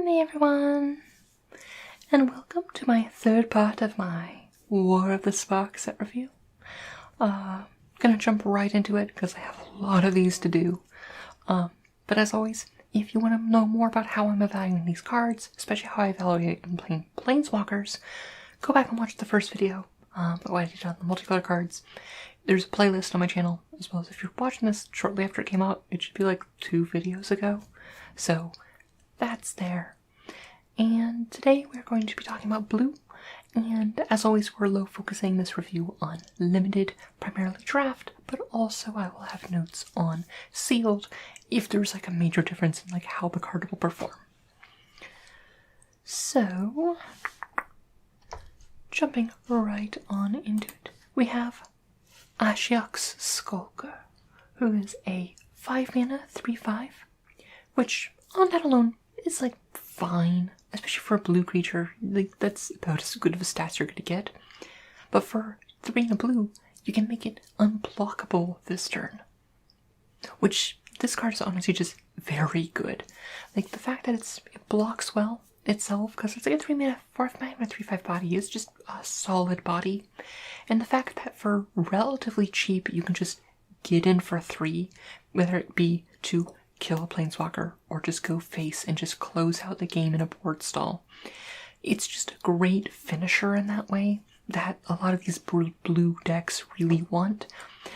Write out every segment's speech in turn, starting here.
Hey everyone, and welcome to my third part of my War of the Spark set review. Gonna jump right into it because I have a lot of these to do. But as always, if you want to know more about how I'm evaluating these cards, especially how I evaluate and playing Planeswalkers, go back and watch the first video about what I did on the multicolor cards. There's a playlist on my channel, as well as if you're watching this shortly after it came out, it should be like 2 videos ago. So that's there. And today we're going to be talking about blue, and as always we're low focusing this review on limited, primarily draft, but also I will have notes on sealed if there's like a major difference in like how the card will perform. So, jumping right on into it, we have Ashiok's Skulker, who is a 5 mana 3/5, which on that alone is like fine, especially for a blue creature. Like that's about as good of a stats you're gonna get. But for 3 and a blue, you can make it unblockable this turn, which this card is honestly just very good. Like the fact that it blocks well itself, because it's like a 3 mana 4th mana 3/5 body is just a solid body, and the fact that for relatively cheap you can just get in for 3, whether it be to kill a planeswalker or just go face and just close out the game in a board stall. It's just a great finisher in that way that a lot of these blue decks really want,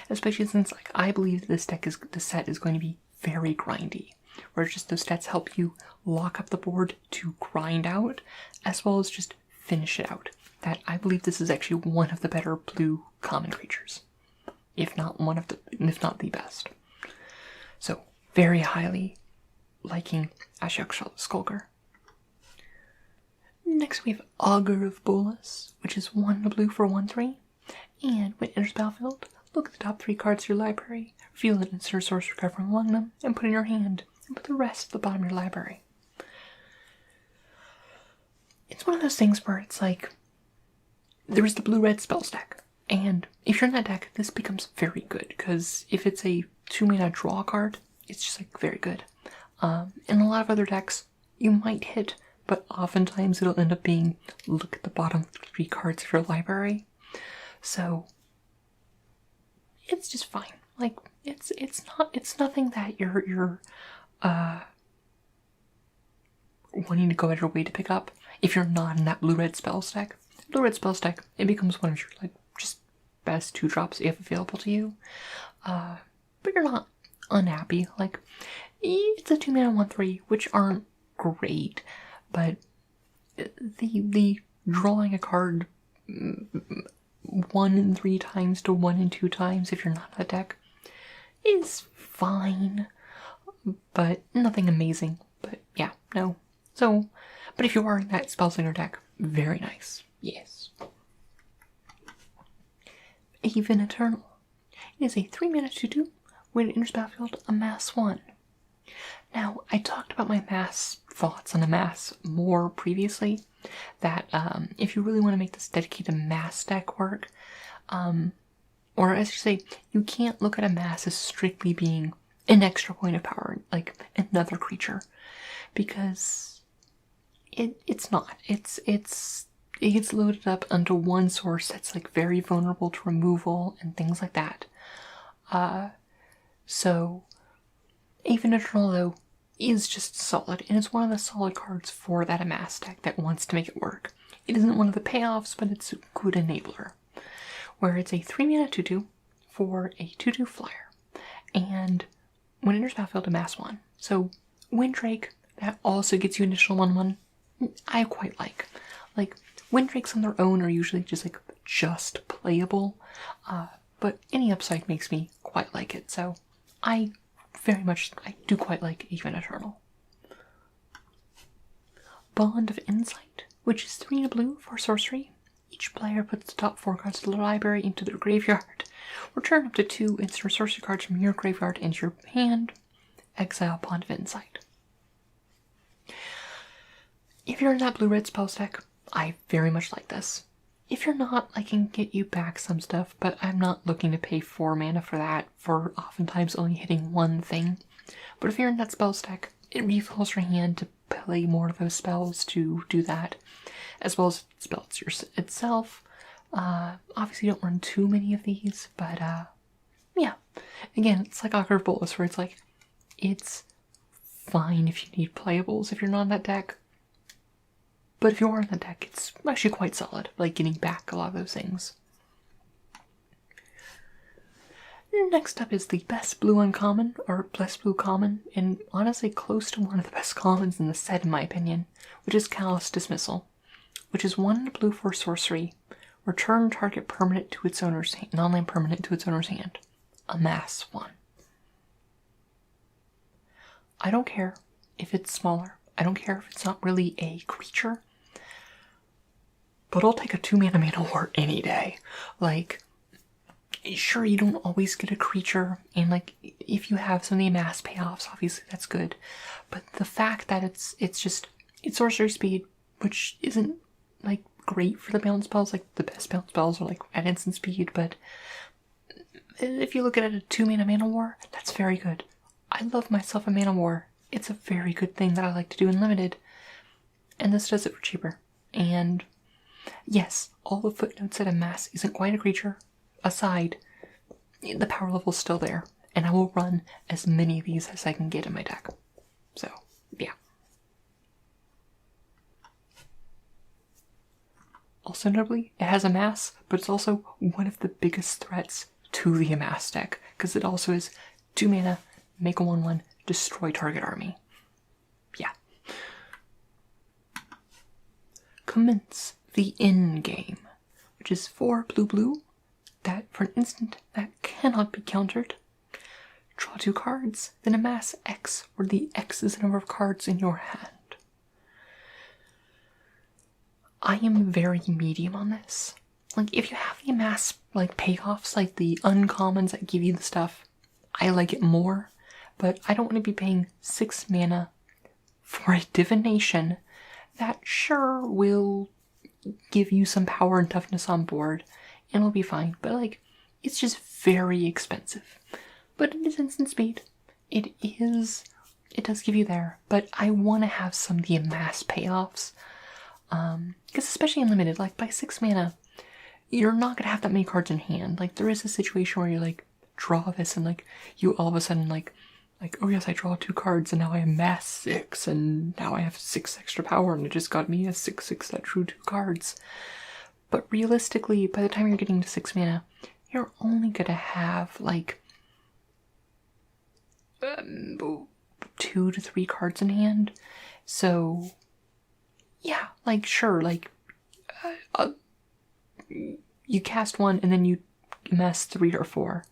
especially since like I believe this set is going to be very grindy, where just those stats help you lock up the board to grind out as well as just finish it out. That I believe this is actually one of the better blue common creatures, if not the best. So very highly liking Ashiok's Skulker. Next we have Augur of Bolas, which is 1 blue for 1/3. And when it enters battlefield, look at the top 3 cards of your library, reveal an instant source recovering among them, and put in your hand, and put the rest at the bottom of your library. It's one of those things where it's like, there's the blue-red spell stack, and if you're in that deck, this becomes very good, because if it's a 2 mana draw card, it's just like very good. In a lot of other decks, you might hit, but oftentimes it'll end up being look at the bottom 3 cards of your library. So it's just fine. Like it's nothing that you're wanting to go out of your way to pick up if you're not in that blue-red spell stack. Blue-red spell stack, it becomes one of your like just best 2 drops you have available to you. But you're not unhappy. Like, it's a 2 mana 1/3, which aren't great, but the drawing a card 1 and 3 times to 1 and 2 times if you're not in a deck is fine, but nothing amazing. But yeah, no. So, but if you are in that Spellslinger deck, very nice. Yes. Even Eternal. It is a 3 mana 2/2. When it enters battlefield, amass 1. Now, I talked about my mass thoughts on amass more previously, that if you really want to make this dedicated mass deck work, or as you say, you can't look at amass as strictly being an extra point of power, like another creature, because it's not. It gets loaded up onto one source that's like very vulnerable to removal and things like that. So, even Eternal, though, is just solid, and it's one of the solid cards for that amass deck that wants to make it work. It isn't one of the payoffs, but it's a good enabler. Where it's a 3 mana 2/2 for a 2/2 flyer, and when it enters battlefield, amass 1. So, Windrake, that also gets you an additional 1/1, I quite like. Like, Windrakes on their own are usually just playable, but any upside makes me quite like it, so I do quite like even Eternal. Bond of Insight, which is 3 blue for sorcery. Each player puts the top 4 cards of the library into their graveyard. Return up to 2 instant sorcery cards from your graveyard into your hand. Exile Bond of Insight. If you're in that blue-red spell stack, I very much like this. If you're not, I can get you back some stuff, but I'm not looking to pay 4 mana for that, for oftentimes only hitting 1 thing. But if you're in that spell stack, it refills your hand to play more of those spells to do that, as well as spells itself. Obviously, don't run too many of these, but yeah. Again, it's like Awkward Bolus, where it's like, it's fine if you need playables if you're not on that deck. But if you are on that deck, it's actually quite solid, like getting back a lot of those things. Next up is the best blue uncommon, or best blue common, and honestly close to one of the best commons in the set in my opinion, which is Callous Dismissal, which is 1 blue for sorcery. Return target permanent to its owner's hand, non-land permanent to its owner's hand. Amass 1. I don't care if it's smaller. I don't care if it's not really a creature. But I'll take a 2-mana war any day. Like, sure, you don't always get a creature, and like, if you have some of the amass payoffs, obviously that's good. But the fact that it's sorcery speed, which isn't like great for the balance spells, like the best balance spells are like at instant speed, but if you look at it a 2-mana war, that's very good. I love myself a mana war. It's a very good thing that I like to do in limited, and this does it for cheaper. And yes, all the footnotes that amass isn't quite a creature aside, the power level's still there, and I will run as many of these as I can get in my deck. So, yeah. Also notably, it has amass, but it's also one of the biggest threats to the amass deck, because it also is 2 mana, make a 1/1, destroy target army. Yeah. Commence the Endgame, which is 4 blue, that for an instant that cannot be countered. Draw 2 cards, then amass X, where the X is the number of cards in your hand. I am very medium on this. Like, if you have the amass, like, payoffs, like the uncommons that give you the stuff, I like it more, but I don't want to be paying 6 mana for a divination that sure will give you some power and toughness on board, and it'll be fine, but like, it's just very expensive. But it is instant speed. It does give you there, but I want to have some of the amass payoffs, because especially in limited, like by 6 mana, you're not going to have that many cards in hand. Like, there is a situation where you like draw this and like, you all of a sudden like, oh yes, I draw 2 cards and now I amass 6 and now I have 6 extra power and it just got me a 6/6 that drew 2 cards. But realistically, by the time you're getting to 6 mana, you're only gonna have like 2 to 3 cards in hand. So yeah, like sure, like you cast 1 and then you amass 3 or 4,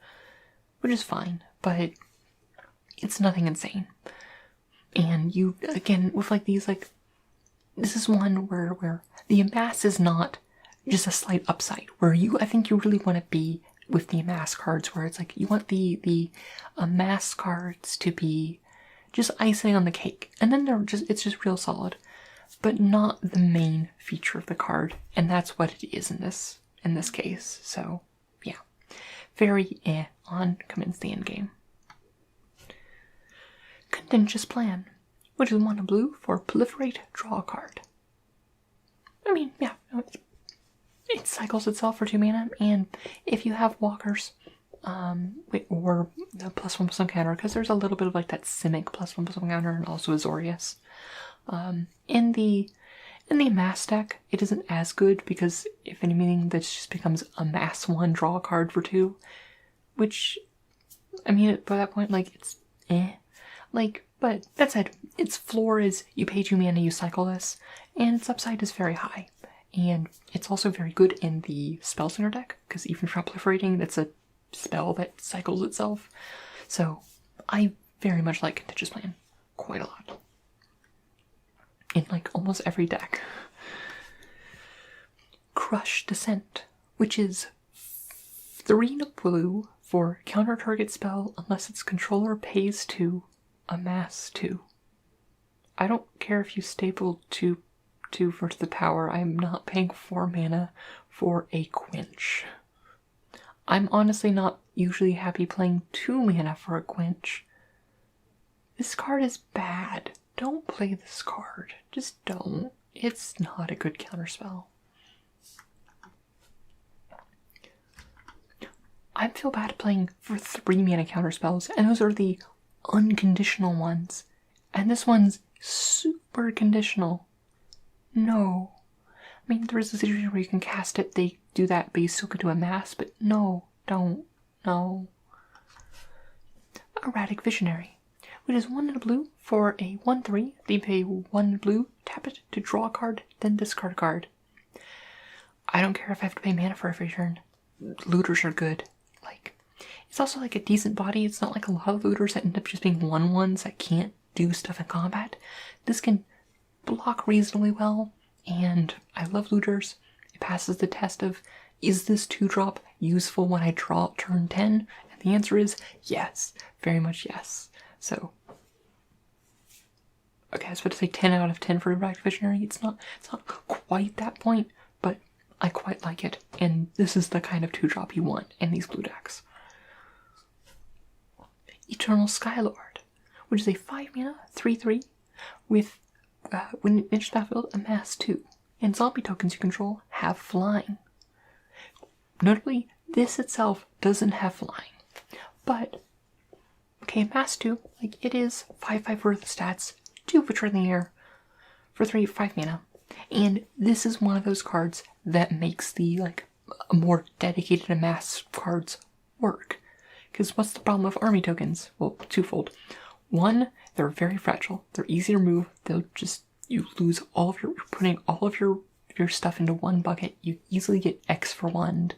which is fine, but it's nothing insane. And you, again, with like these, like, this is one where the amass is not just a slight upside, where I think you really want to be with the amass cards, where it's like, you want the amass cards to be just icing on the cake, and then it's just real solid, but not the main feature of the card, and that's what it is in this case. So yeah, very on Commence the Endgame. Contentious Plan, which is 1 blue for proliferate, draw a card. I mean, yeah, it cycles itself for 2 mana, and if you have walkers, or the +1/+1 counter, because there's a little bit of like that Simic +1/+1 counter, and also Azorius. In the amass deck, it isn't as good, because if anything, this just becomes amass 1, draw a card for 2, which, I mean, by that point, like, it's like, but that said, its floor is you pay 2 mana, you cycle this, and its upside is very high. And it's also very good in the Spell Center deck, because even if you're not proliferating, it's a spell that cycles itself. So I very much like Contentious Plan quite a lot. In like almost every deck. Crush Descent, which is 3 blue for counter target spell unless its controller pays 2, amass 2. I don't care if you staple 2 for the power, I'm not paying 4 mana for a quench. I'm honestly not usually happy playing 2 mana for a quench. This card is bad. don't play this card. Just don't. It's not a good counterspell. I feel bad playing for 3 mana counterspells, and those are the unconditional ones. And this one's super conditional. No. I mean, there is a situation where you can cast it, they do that, but you still could do a mass, but no, don't, no. Erratic Visionary, which is 1 and a blue for a 1/3. They pay 1 blue, tap it to draw a card, then discard a card. I don't care if I have to pay mana for every turn. Looters are good. Like, it's also like a decent body. It's not like a lot of looters that end up just being 1/1s that can't do stuff in combat. This can block reasonably well, and I love looters. It passes the test of, is this 2-drop useful when I draw turn 10? And the answer is yes, very much yes. So, okay, I was about to say 10 out of 10 for Erratic Visionary. It's not quite that point, but I quite like it, and this is the kind of 2-drop you want in these blue decks. Eternal Skylord, which is a 5 mana 3/3 with when it enters the battlefield, amass 2, and zombie tokens you control have flying. Notably, this itself doesn't have flying, but okay, amass 2, like it is 5/5 worth of stats, 2 which are in the air for 5 mana, and this is one of those cards that makes the like more dedicated amass cards work. Because what's the problem with army tokens? Well, twofold. One, they're very fragile. They're easy to remove. You lose all of you're putting all of your stuff into one bucket. You easily get X for 1.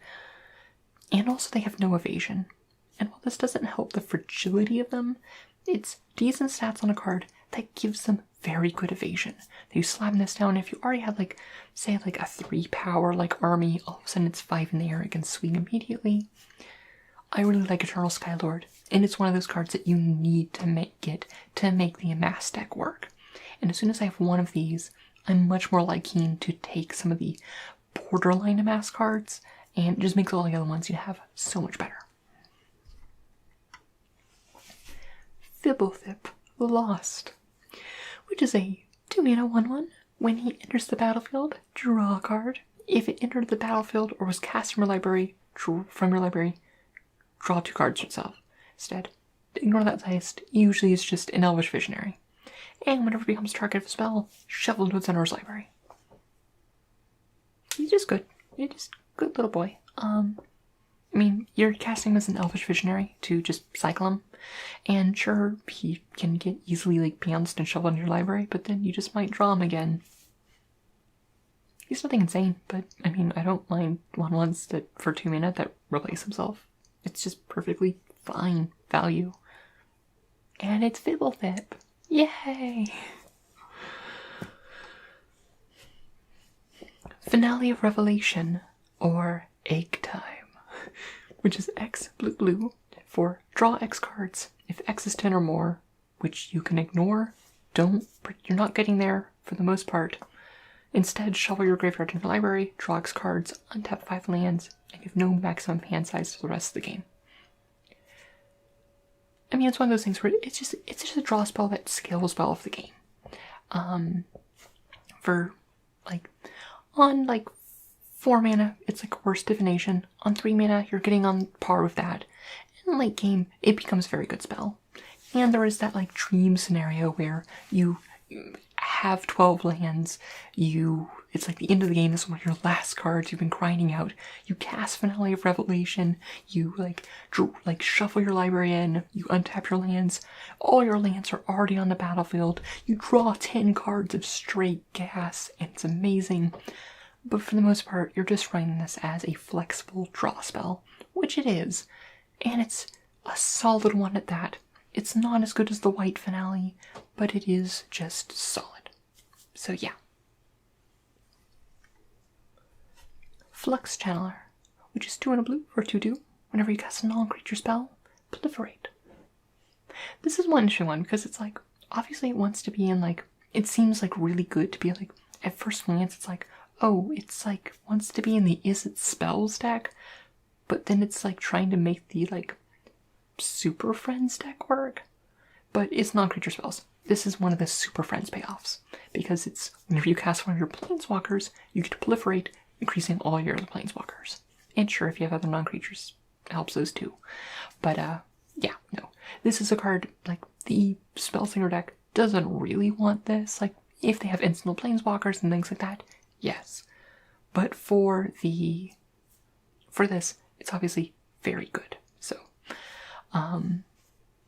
And also they have no evasion. And while this doesn't help the fragility of them, it's decent stats on a card that gives them very good evasion. You slam this down, if you already had like, say like a 3 power like army, all of a sudden it's 5 in the air, it can swing immediately. I really like Eternal Skylord, and it's one of those cards that you need to make the amass deck work. And as soon as I have one of these, I'm much more keen to take some of the borderline amass cards, and it just makes all the other ones you have so much better. Fibblethip Lost, which is a 2 mana 1/1. When he enters the battlefield, draw a card. If it entered the battlefield or was cast from your library, draw 2 cards yourself. Instead, ignore that text. Usually it's just an Elvish Visionary. And whenever it becomes target of a spell, shuffle to its owner's library. He's just good. He's just a good little boy. I mean, you're casting him as an Elvish Visionary to just cycle him. And sure, he can get easily bounced and shuffled in your library, but then you just might draw him again. He's nothing insane, but I mean, I don't mind 1/1s that for 2 mana that replace himself. It's just perfectly fine value. And it's Fibblethip. Yay! Finale of Revelation, or Egg Time, which is X blue for draw X cards. If X is 10 or more, which you can ignore, you're not getting there for the most part. Instead, shuffle your graveyard into your library, draw X cards, untap 5 lands, and you have no maximum hand size for the rest of the game. I mean, it's one of those things where it's just a draw spell that scales well off the game. On 4 mana, it's Worst Divination. On 3 mana, you're getting on par with that. In late game, it becomes a very good spell. And there is that dream scenario where you have 12 lands, it's the end of the game, this is one of your last cards you've been grinding out, you cast Finale of Revelation, you shuffle your library in, you untap your lands, all your lands are already on the battlefield, you draw 10 cards of straight gas, and it's amazing. But for the most part, you're just running this as a flexible draw spell, which it is, and it's a solid one at that. It's not as good as the white Finale, but it is just solid. So yeah. Flux Channeler, which is 2 and a blue for 2/2. Whenever you cast a non-creature spell, proliferate. This is one interesting one because it's obviously it wants to be in it seems really good to be at first glance it's oh, it's wants to be in the Is It Spells deck, but then it's trying to make the Super Friends deck work. But it's non-creature spells. this is one of the Super Friends payoffs, because it's whenever you cast one of your planeswalkers, you get to proliferate, increasing all your other planeswalkers. And sure, if you have other non-creatures, it helps those too. But yeah, no. This is a card, like, the Spellslinger deck doesn't really want this. Like, if they have instant planeswalkers and things like that, yes. But for this, it's obviously very good. So,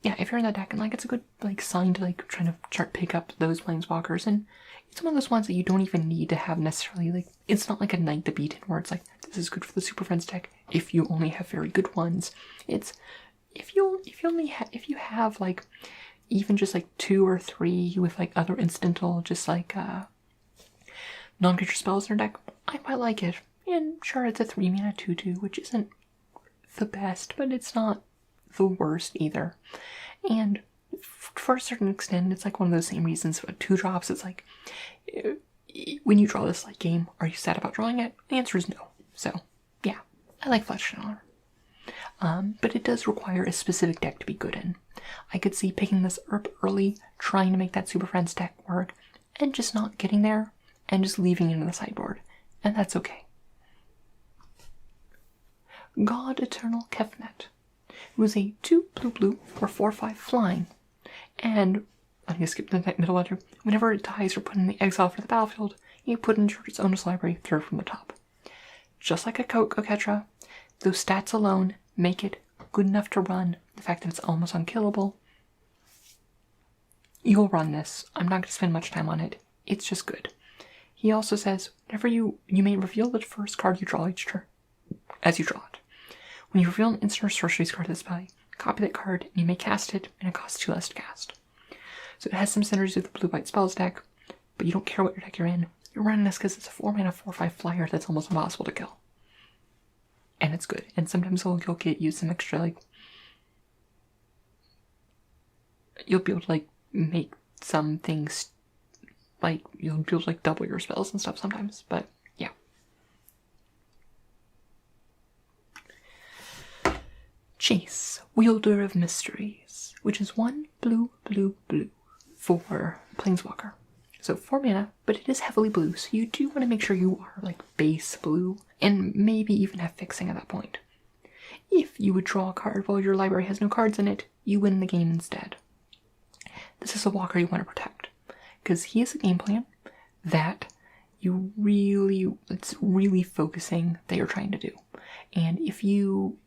yeah, if you're in that deck, and like, it's a good like sign to like trying to pick up those planeswalkers, and it's one of those ones that you don't even need to have necessarily. Like, it's not like a Knight the Beaten where it's like, this is good for the Super Friends deck if you only have very good ones. It's if you have like even just like 2 or 3 with like other incidental, just like non-creature spells in your deck, I quite like it. And sure, it's a 3-mana 2/2, which isn't the best, but it's not the worst either. And for a certain extent, it's like one of those same reasons for 2-drops. It's like, when you draw this late game, are you sad about drawing it? The answer is no. So yeah, I like Flesh and Honor. But it does require a specific deck to be good in. I could see picking this up early, trying to make that Super Friends deck work, and just not getting there, and just leaving it in the sideboard. And that's okay. God Eternal Kefnet. It was a 2 blue for 4/5 flying. And I'm going to skip the middle letter. Whenever it dies or put in the exile for the battlefield, you put it into its owner's library, third from the top. Just like a Coquetra, those stats alone make it good enough to run. The fact that it's almost unkillable. You'll run this. I'm not going to spend much time on it. It's just good. He also says, whenever you may reveal the first card you draw each turn, as you draw it. When you reveal an instant or sorcery card to this play, copy that card, and you may cast it, and it costs 2 less to cast. So it has some synergies with the blue-white spells deck, but you don't care what your deck you're in. You're running this because it's a 4-mana 4/5 flyer that's almost impossible to kill. And it's good. And sometimes you'll get used some extra, like, you'll be able to, like, make some things, like, you'll be able to, like, double your spells and stuff sometimes, but yeah. Chase, Wielder of Mysteries, which is 1 blue for Planeswalker. So 4 mana, but it is heavily blue, so you do want to make sure you are like base blue, and maybe even have fixing at that point. If you would draw a card while your library has no cards in it, you win the game instead. This is a walker you want to protect, because he has a game plan that it's really focusing that you're trying to do. And if you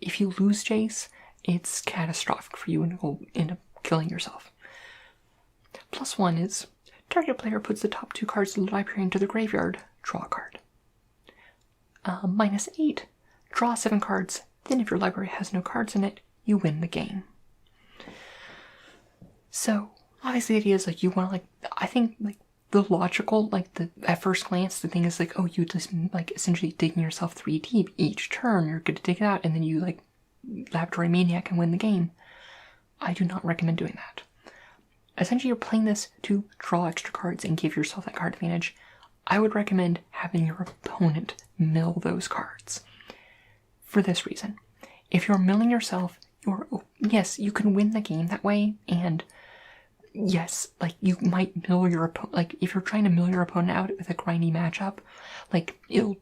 lose Jace, it's catastrophic for you and you'll end up killing yourself. +1 is, target player puts the top 2 cards of the library into the graveyard, draw a card. -8, draw 7 cards, then if your library has no cards in it, you win the game. So, obviously the idea is, like, you want to, like, I think, like, the logical, like, at first glance, the thing is, like, oh, you just, like, essentially digging yourself 3 deep each turn, you're good to dig it out, and then you, like, Laboratory Maniac and win the game. I do not recommend doing that. Essentially, you're playing this to draw extra cards and give yourself that card advantage. I would recommend having your opponent mill those cards. For this reason. If you're milling yourself, yes, you can win the game that way, and yes, like, you might mill your opponent, like, if you're trying to mill your opponent out with a grindy matchup, like, it'll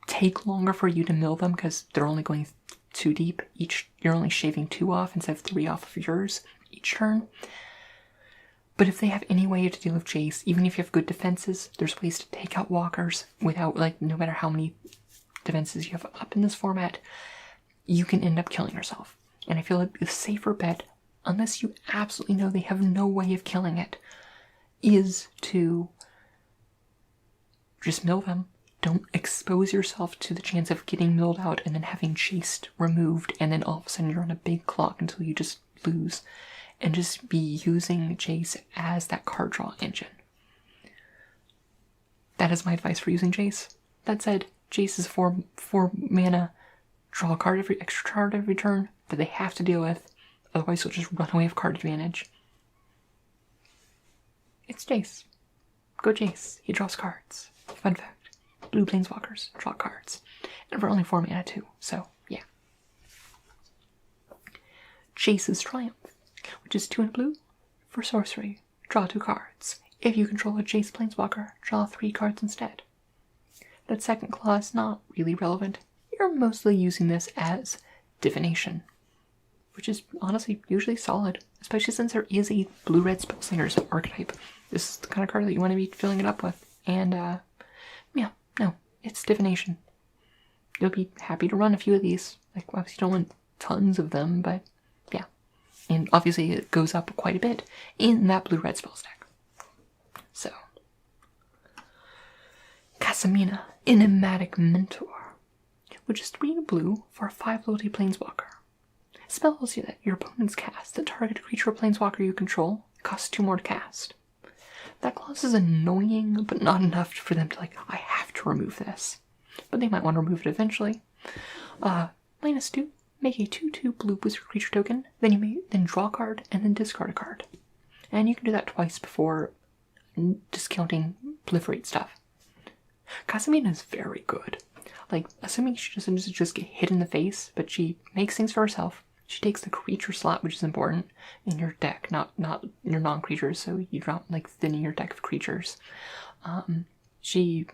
take longer for you to mill them because they're only going 2 deep each. You're only shaving 2 off instead of 3 off of yours each turn. But if they have any way to deal with Jace, even if you have good defenses, there's ways to take out walkers without, like, no matter how many defenses you have up in this format, you can end up killing yourself. And I feel like the safer bet, unless you absolutely know they have no way of killing it, is to just mill them. Don't expose yourself to the chance of getting milled out and then having Chased removed, and then all of a sudden you're on a big clock until you just lose. And just be using Jace as that card draw engine. That is my advice for using Jace. That said, Jace is 4 mana, draw a card extra card every turn that they have to deal with, otherwise you'll just run away with card advantage. It's Jace. Go Jace. He draws cards. Fun fact. Blue Planeswalkers draw cards. And we're only 4 mana too, so yeah. Jace's Triumph, which is 2 and blue for sorcery. draw 2 cards. If you control a Jace Planeswalker, draw 3 cards instead. That second clause is not really relevant. You're mostly using this as divination, which is honestly usually solid, especially since there is a blue-red Spellslinger's archetype. This is the kind of card that you want to be filling it up with. And, yeah, no, it's divination. You'll be happy to run a few of these. Like, obviously you don't want tons of them, but yeah. And obviously it goes up quite a bit in that blue-red spell stack. So, Casa, Mina, Enigmatic Mentor, which is 3 blue for a 5 loyalty Planeswalker. Spells that your opponents cast that target a creature or Planeswalker you control costs 2 more to cast. That clause is annoying, but not enough for them to I have to remove this. But they might want to remove it eventually. -2, make a 2/2 blue wizard creature token, then you may draw a card and then discard a card. And you can do that twice before discounting proliferate stuff. Casa is very good. Assuming she doesn't just get hit in the face, but she makes things for herself. She takes the creature slot, which is important in your deck, not your non-creatures, so you don't thinning your deck of creatures. She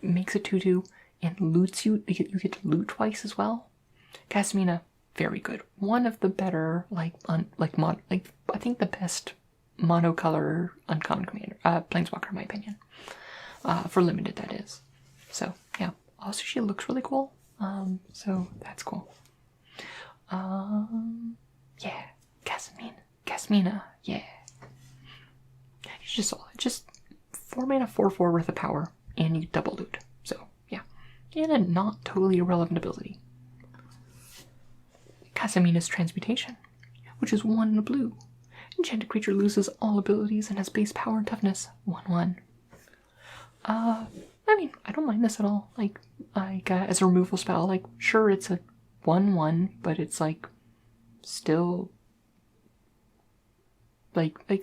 makes a 2/2 and loots you. You get to loot twice as well. Casa, very good. One of the better I think the best monocolor uncommon commander, Planeswalker in my opinion. For limited, that is. So yeah. Also, she looks really cool. So that's cool. Yeah, Casa, yeah. She's just solid. Just 4 mana, 4/4 worth of power, and you double loot. So yeah, and a not totally irrelevant ability. Casamina's Transmutation, which is 1 blue. Enchanted creature loses all abilities and has base power and toughness 1/1. I don't mind this at all. As a removal spell, sure, it's a 1/1, but it's still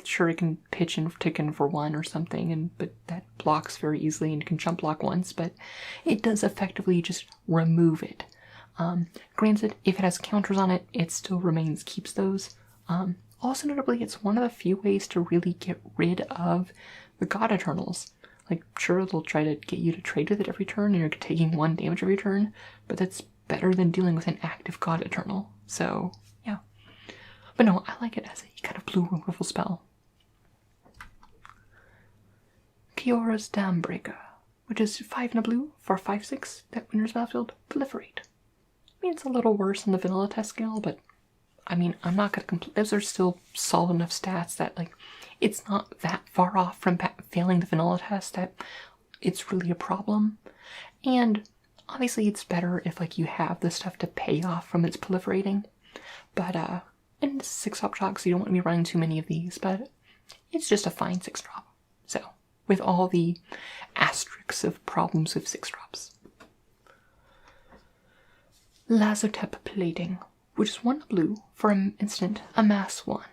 sure, it can pitch and tick in for 1 or something, but that blocks very easily and can jump block once, but it does effectively just remove it. Granted, if it has counters on it, it still keeps those. Also notably, it's one of the few ways to really get rid of the God Eternals. Sure, they'll try to get you to trade with it every turn, and you're taking 1 damage every turn, but that's better than dealing with an active God Eternal. So, yeah. But no, I like it as a kind of blue removal spell. Kiora's Dambreaker, which is 5 and a blue for 5/6 that enters battlefield, proliferate. It's a little worse on the vanilla test scale, but I'm not gonna complain. Those are still solid enough stats that it's not that far off from failing the vanilla test that it's really a problem. And obviously it's better if you have the stuff to pay off from its proliferating. But and 6-drop shock, so you don't want to be running too many of these, but it's just a fine 6-drop. So, with all the asterisks of problems with 6-drops. Lazotep Plating, which is 1 blue for an instant, amass 1.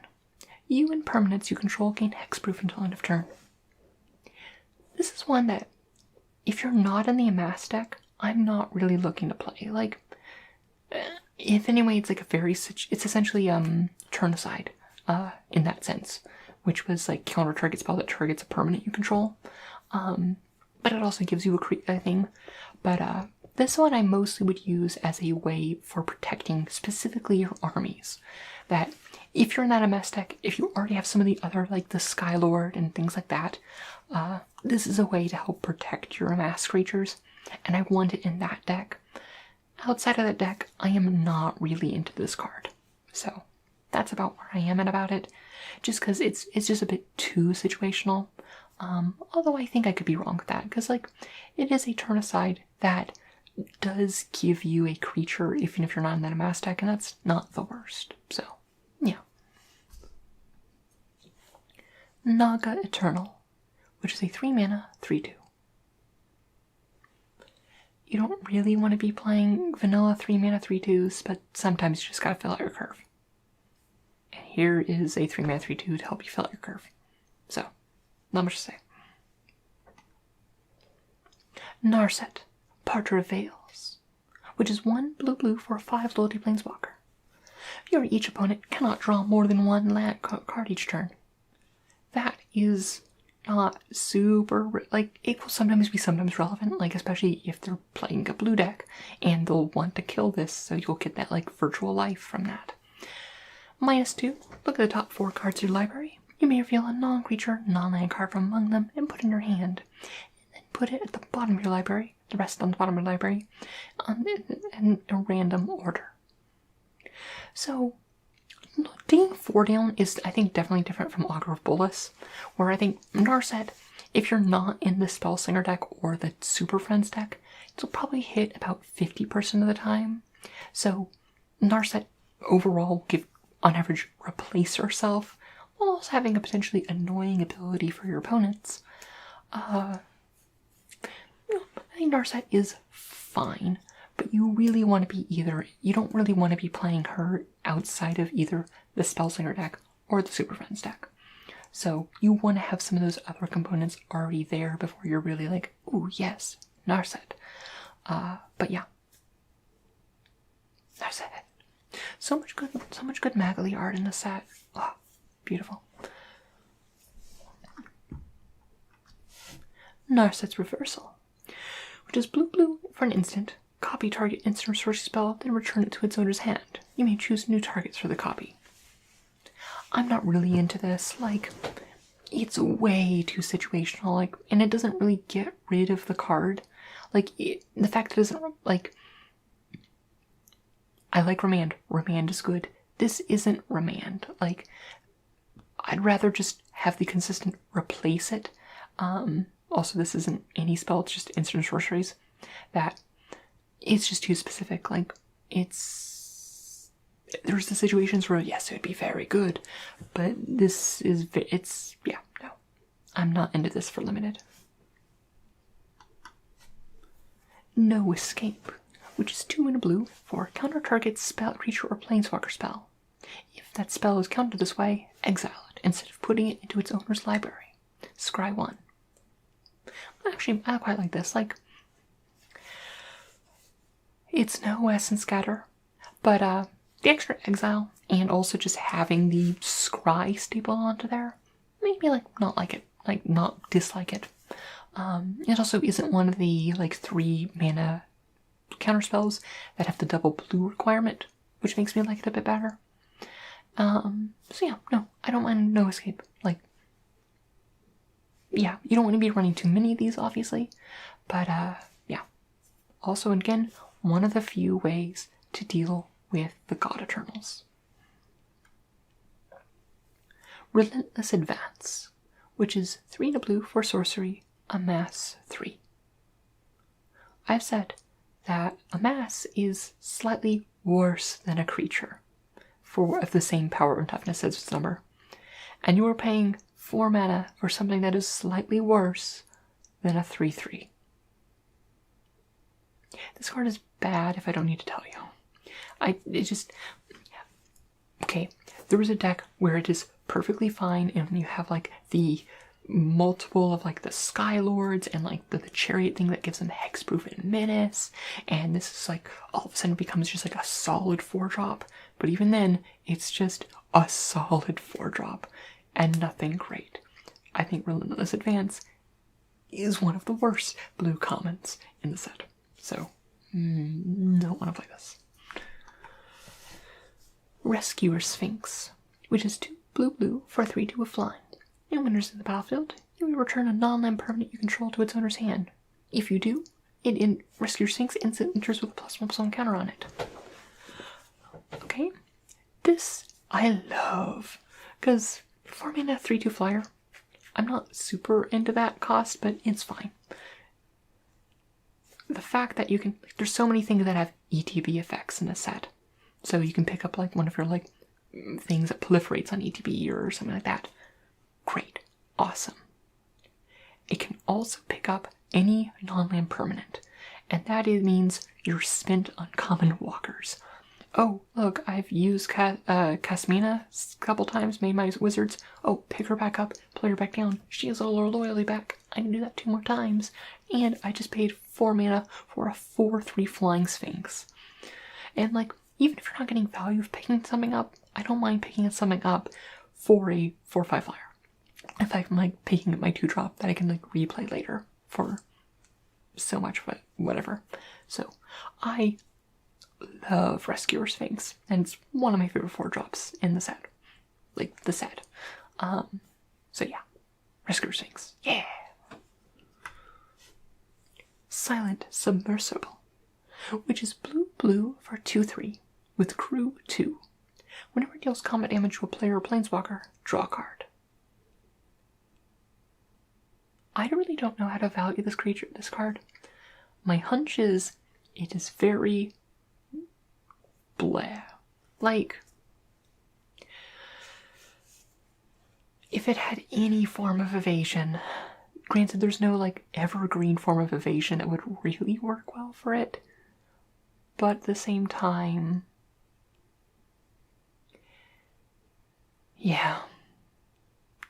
You and permanents you control gain hexproof until end of turn. This is one that, if you're not in the amass deck, I'm not really looking to play. If anyway, it's it's essentially turn aside, in that sense, which was counter target spell that targets a permanent you control. But it also gives you a thing. But this one I mostly would use as a way for protecting specifically your armies. That if you're in that amass deck, if you already have some of the other the Skylord and things like that, this is a way to help protect your amass creatures, and I want it in that deck. Outside of that deck, I am not really into this card. So that's about where I am at about it, just because it's just a bit too situational. Although I think I could be wrong with that, because it is a turn aside that does give you a creature even if you're not in that amass deck, and that's not the worst. So yeah. Naga Eternal, which is a 3 mana 3/2. You don't really want to be playing vanilla 3 mana 3/2s, but sometimes you just gotta fill out your curve. And here is a 3 mana 3/2 to help you fill out your curve. So, not much to say. Narset, Parter of Veils, which is 1 blue for a 5 loyalty Planeswalker. Each opponent cannot draw more than 1 land card each turn. that is not super, like, it will sometimes be relevant, like, especially if they're playing a blue deck, and they'll want to kill this, so you'll get that, like, virtual life from that. -2, look at the top 4 cards of your library. You may reveal a non-creature, non-land card from among them and put it in your hand. And then put it at the bottom of your library, the rest on the bottom of your library, in a random order. So, taking 4 down is, I think, definitely different from Augur of Bolas, where I think Narset, if you're not in the Spellslinger deck or the Super Friends deck, it'll probably hit about 50% of the time. So, Narset overall will give, on average, replace yourself, while also having a potentially annoying ability for your opponents. I think Narset is fine, but you really want to be you don't really want to be playing her outside of either the Spellslinger deck or the Super Friends deck. So you want to have some of those other components already there before you're really like, ooh, yes, Narset. But yeah. Narset. So much good Magali art in the set. Oh, beautiful. Narset's Reversal, which is blue for an instant. Copy target instant or sorcery spell, then return it to its owner's hand. You may choose new targets for the copy. I'm not really into this. Like, it's way too situational. Like, and it doesn't really get rid of the card. Like, the fact that it doesn't, like, I like Remand. Remand is good. This isn't Remand. Like, I'd rather just have the consistent replace it. Also, this isn't any spell, it's just instant sorceries. That it's just too specific. Like, there's the situations where, yes, it would be very good, but this is, yeah, no. I'm not into this for limited. No Escape, which is 2 in a blue for counter target spell, creature, or planeswalker spell. If that spell is countered this way, exile it instead of putting it into its owner's library. Scry 1. Actually, I quite like this. Like, it's no Essence Scatter, but the extra exile and also just having the scry staple onto there made me not dislike it. It also isn't one of the 3 mana counter spells that have the double blue requirement, which makes me like it a bit better. So yeah, no, I don't mind No Escape. Like, yeah, you don't want to be running too many of these, obviously, but yeah. Also, again, one of the few ways to deal with the God Eternals. Relentless Advance, which is 3 in a blue for sorcery, amass 3. I've said that amass is slightly worse than a creature of the same power and toughness as its number, and you are paying 4 mana for something that is slightly worse than a 3/3. This card is bad if I don't need to tell you. Okay, there was a deck where it is perfectly fine, and when you have the multiple of the Sky Lords and the Chariot thing that gives them hexproof and menace, and this is all of a sudden becomes just a solid 4-drop, but even then it's just a solid 4-drop and nothing great. I think Relentless Advance is one of the worst blue commons in the set, so don't want to play this. Rescuer Sphinx, which is 2 blue for 3/2 with flying. And when it's in the battlefield, you will return a non-land permanent you control to its owner's hand. If you do, Rescuer Sphinx instant enters with a +1/+1 counter on it. Okay, this I love, because 4 mana 3/2 flyer, I'm not super into that cost, but it's fine. The fact that you can, there's so many things that have ETB effects in the set. So you can pick up one of your things that proliferates on ETB or something like that. Great. Awesome. It can also pick up any non-land permanent, and that means you're spent on common walkers. Oh, look, I've used Mina a couple times, made my wizards. Oh, pick her back up, play her back down. She has all her loyalty back. I can do that 2 more times. And I just paid 4 mana for a 4/3 flying Sphinx. And even if you're not getting value of picking something up, I don't mind picking something up for a 4/5 flyer. In fact, I'm like picking up my 2-drop that I can like replay later for so much, but whatever. So I love Rescuer Sphinx, and it's one of my favorite 4-drops in the set. Like the set. So yeah. Rescuer Sphinx. Yeah. Silent Submersible, which is blue for 2/3 with crew 2. Whenever it deals combat damage to a player or planeswalker, draw a card. I really don't know how to value this card. My hunch is it is very blah. Like, if it had any form of evasion, granted there's no like evergreen form of evasion that would really work well for it, but at the same time, yeah.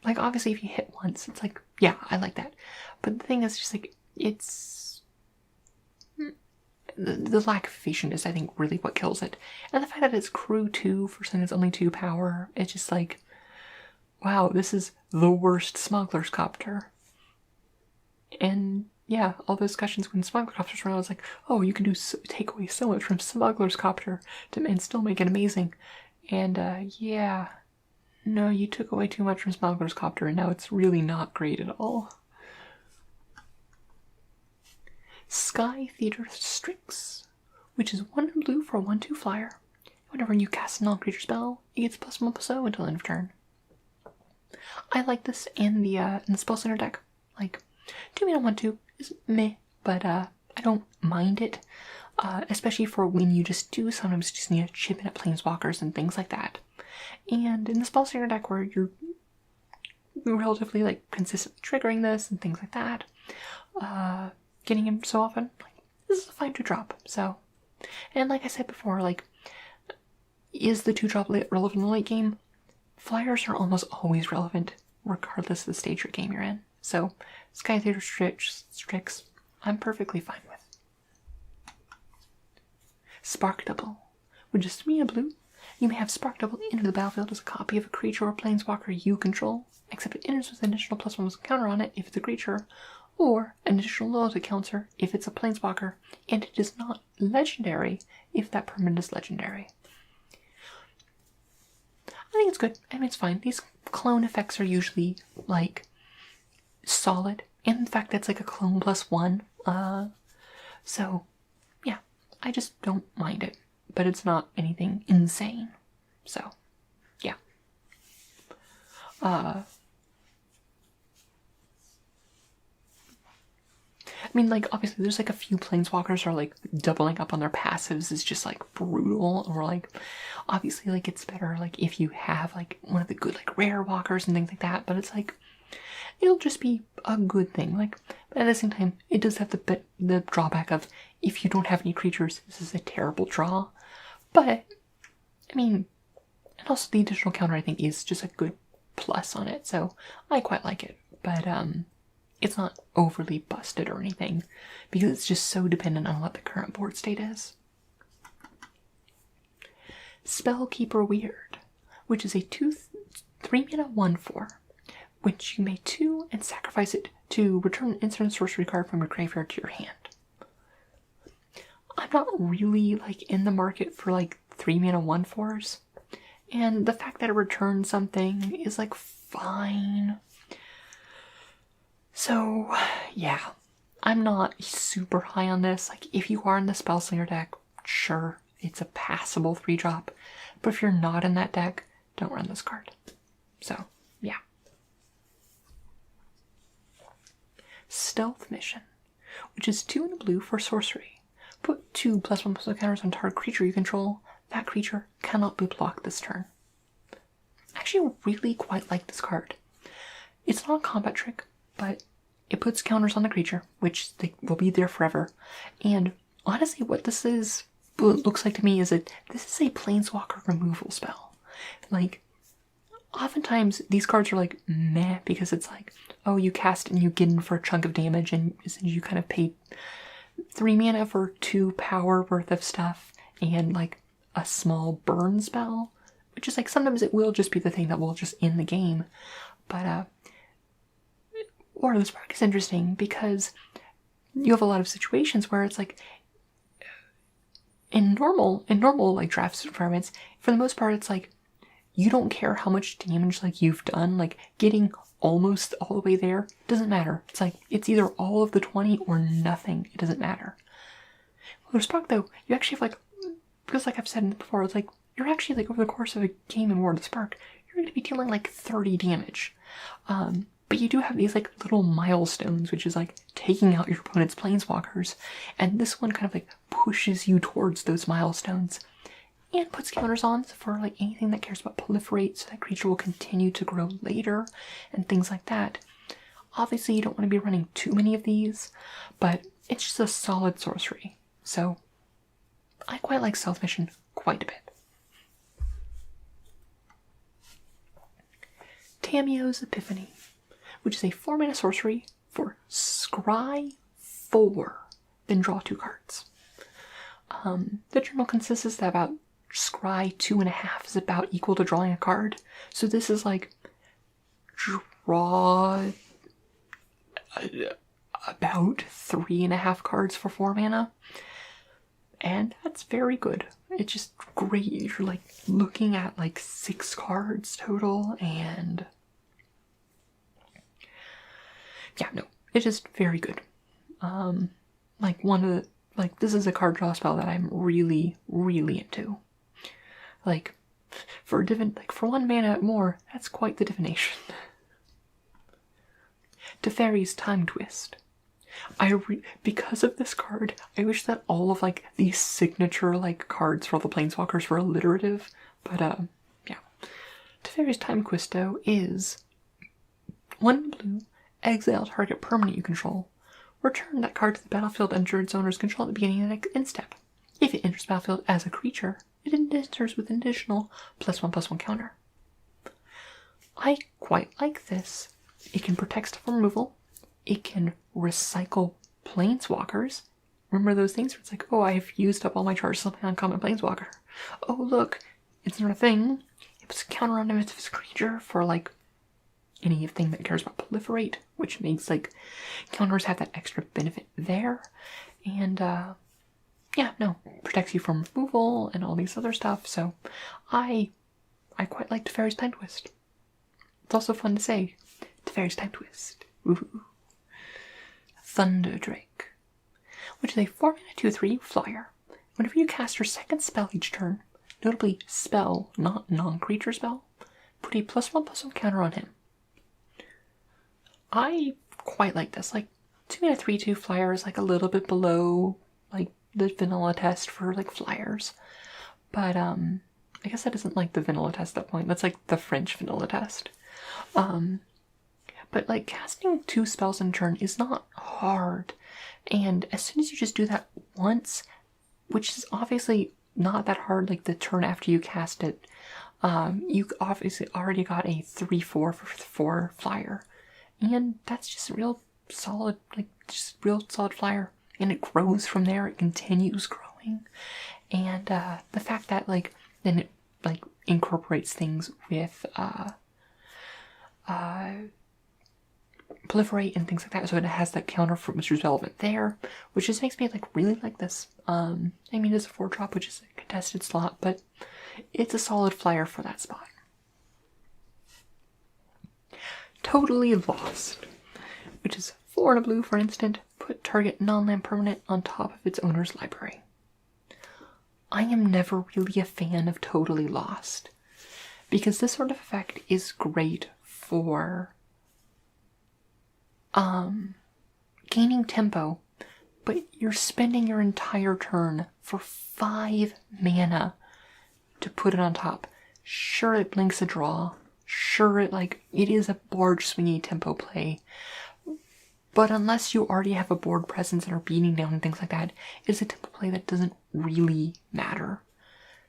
Like, obviously if you hit once, it's like, yeah, I like that. But the thing is just like, it's... The lack of evasion is, I think, really what kills it. And the fact that it's crew 2 for something that's only 2 power, it's just like, wow, this is the worst Smuggler's Copter. And yeah, all those discussions when Smuggler's Copter's around, I was like, oh, you can take away so much from Smuggler's Copter and still make it amazing. And yeah, no, you took away too much from Smuggler's Copter, and now it's really not great at all. Sky Theater Strix, which is 1 blue for a 1/2 flyer. Whenever you cast a non-creature spell, it gets +1/+0 until end of turn. I like this in the Spell Center deck. Like, 2 mana 1/2 is meh, but I don't mind it. Especially for when you sometimes just need to chip in at planeswalkers and things like that. And in the Spell Center deck where you're relatively like consistently triggering this and things like that, getting him so often, like, this is a fine 2-drop. So, and like I said before, like, is the 2-drop relevant in the late game? Flyers are almost always relevant, regardless of the stage or game you're in. So, Sky Theater Strix, I'm perfectly fine with. Spark Double, which is 3 blue. You may have Spark Double enter the battlefield as a copy of a creature or planeswalker you control, except it enters with an additional +1 counter on it if it's a creature, or an additional loyalty counter if it's a planeswalker, and it is not legendary if that permanent is legendary. I think it's good. I mean, it's fine. These clone effects are usually, like, solid. And in fact, that's like a clone +1. So, yeah. I just don't mind it. But it's not anything insane. So, yeah. I mean, like, obviously there's like a few planeswalkers are like doubling up on their passives is just like brutal, or like obviously like it's better like if you have like one of the good like rare walkers and things like that, but it's like it'll just be a good thing. Like, but at the same time, it does have the drawback of if you don't have any creatures, this is a terrible draw. But I mean, and also the additional counter I think is just a good plus on it, so I quite like it. But it's not overly busted or anything, because it's just so dependent on what the current board state is. Spellkeeper Weird, which is a 3 mana 1/4, which you may 2 and sacrifice it to return an instant sorcery card from your graveyard to your hand. I'm not really like in the market for like 3 mana 1/4s, and the fact that it returns something is like fine. So, yeah, I'm not super high on this. Like, if you are in the Spellslinger deck, sure, it's a passable 3-drop. But if you're not in that deck, don't run this card. So, yeah. Stealth Mission, which is 2 blue for sorcery. Put 2 +1/+1 counters on target creature you control. That creature cannot be blocked this turn. I actually really quite like this card. It's not a combat trick, but it puts counters on the creature, which they will be there forever. And honestly, what this looks like to me is that this is a planeswalker removal spell. Like, oftentimes these cards are like meh, because it's like, oh, you cast and you get in for a chunk of damage, and you kind of pay 3 mana for 2 power worth of stuff and like a small burn spell, which is like sometimes it will just be the thing that will just end the game. But Or the spark is interesting because you have a lot of situations where it's like, in normal like draft environments, for the most part, it's like, you don't care how much damage like you've done, like getting almost all the way there doesn't matter. It's like, it's either all of the 20 or nothing. It doesn't matter. With spark though, you actually have like, because like I've said before, it's like, you're actually like over the course of a game in War of the Spark, you're going to be dealing like 30 damage. But you do have these like little milestones, which is like taking out your opponent's planeswalkers, and this one kind of like pushes you towards those milestones and puts counters on for like anything that cares about proliferate, so that creature will continue to grow later and things like that. Obviously you don't want to be running too many of these, but it's just a solid sorcery. So I quite like Stealth Mission quite a bit. Tamiyo's Epiphany, which is a 4-mana sorcery for scry 4, then draw 2 cards. The journal consists of about scry 2.5 is about equal to drawing a card. So this is like draw about 3.5 cards for 4 mana. And that's very good. It's just great. You're like looking at like 6 cards total, and yeah, no, it's just very good. Like one of the, like, this is a card draw spell that I'm really, really into. Like, for for 1 mana more, that's quite the divination. Teferi's Time Twist. Because of this card, I wish that all of like these signature like cards for all the planeswalkers were alliterative, but yeah. Teferi's Time Twist though is 1 blue, exile target permanent you control. Return that card to the battlefield under its owner's control at the beginning of the next end step. If it enters the battlefield as a creature, it enters with an additional +1/+1 counter. I quite like this. It can protect stuff from removal. It can recycle planeswalkers. Remember those things where it's like, oh, I've used up all my charges on my uncommon planeswalker. Oh, look, it's another thing. It puts a counter on if it's a creature for like anything that cares about proliferate, which makes like counters have that extra benefit there. And yeah, no, protects you from removal and all these other stuff. So I quite like Teferi's Time Twist. It's also fun to say, Teferi's Time Twist. Ooh. Thunder Drake, which is a 4-mana 2/3 flyer. Whenever you cast your second spell each turn, notably spell, not non-creature spell, put a +1/+1 counter on him. I quite like this. Like, 2-mana 3/2 flyer is like a little bit below like the vanilla test for like flyers, but I guess that isn't like the vanilla test at that point. That's like the French vanilla test. But like casting 2 spells in turn is not hard, and as soon as you just do that once, which is obviously not that hard, like the turn after you cast it, you obviously already got a 3/4 for 4 flyer, and that's just real solid, like just real solid flyer, and it grows from there. It continues growing, and the fact that like then it like incorporates things with proliferate and things like that, so it has that counter for which is relevant there, which just makes me like really like this. I mean, it's a 4-drop, which is a contested slot, but it's a solid flyer for that spot. Totally Lost, which is 4 and a blue for an instant. Put target non-land permanent on top of its owner's library. I am never really a fan of Totally Lost, because this sort of effect is great for gaining tempo, but you're spending your entire turn for 5 mana to put it on top. Sure, it blinks a draw. Sure, it is a large swingy tempo play. But unless you already have a board presence and are beating down and things like that, it's a tempo play that doesn't really matter.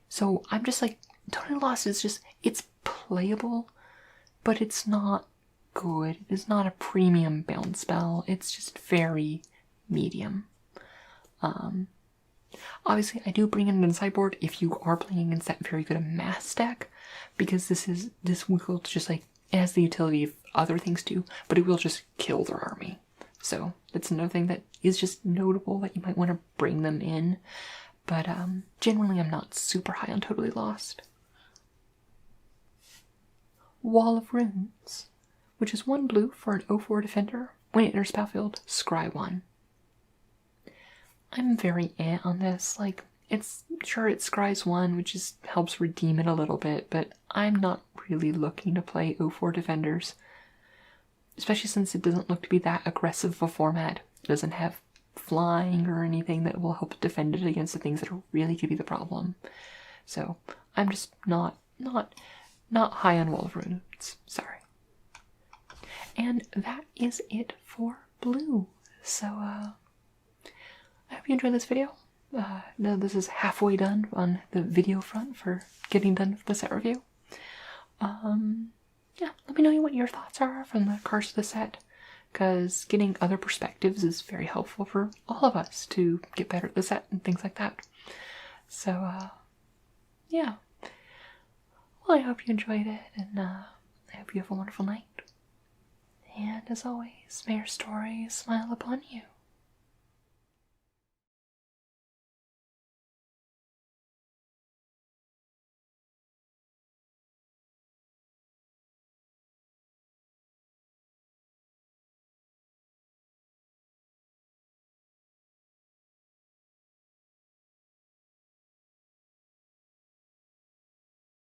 So I'm just like, Totally Lost is just, it's playable, but it's not good. It is not a premium bound spell. It's just very medium. Obviously, I do bring in an sideboard if you are playing against that very good mass deck, because this will just like it has the utility of other things too, but it will just kill their army. So that's another thing that is just notable that you might want to bring them in. But generally I'm not super high on Totally Lost. Wall of Runes, which is 1 blue for an 0/4 defender. When it enters battlefield, scry 1. I'm very on this. Like, it's sure it scries 1, which just helps redeem it a little bit, but I'm not really looking to play 0/4 defenders. Especially since it doesn't look to be that aggressive of a format. It doesn't have flying or anything that will help defend it against the things that are really going to be the problem. So I'm just not high on Wall of Runes. Sorry. And that is it for blue. So I hope you enjoyed this video. Now this is halfway done on the video front for getting done with the set review. Yeah, let me know what your thoughts are from the cards of the set, because getting other perspectives is very helpful for all of us to get better at the set and things like that. So, yeah. Well, I hope you enjoyed it, and I hope you have a wonderful night. And as always, may your stories smile upon you.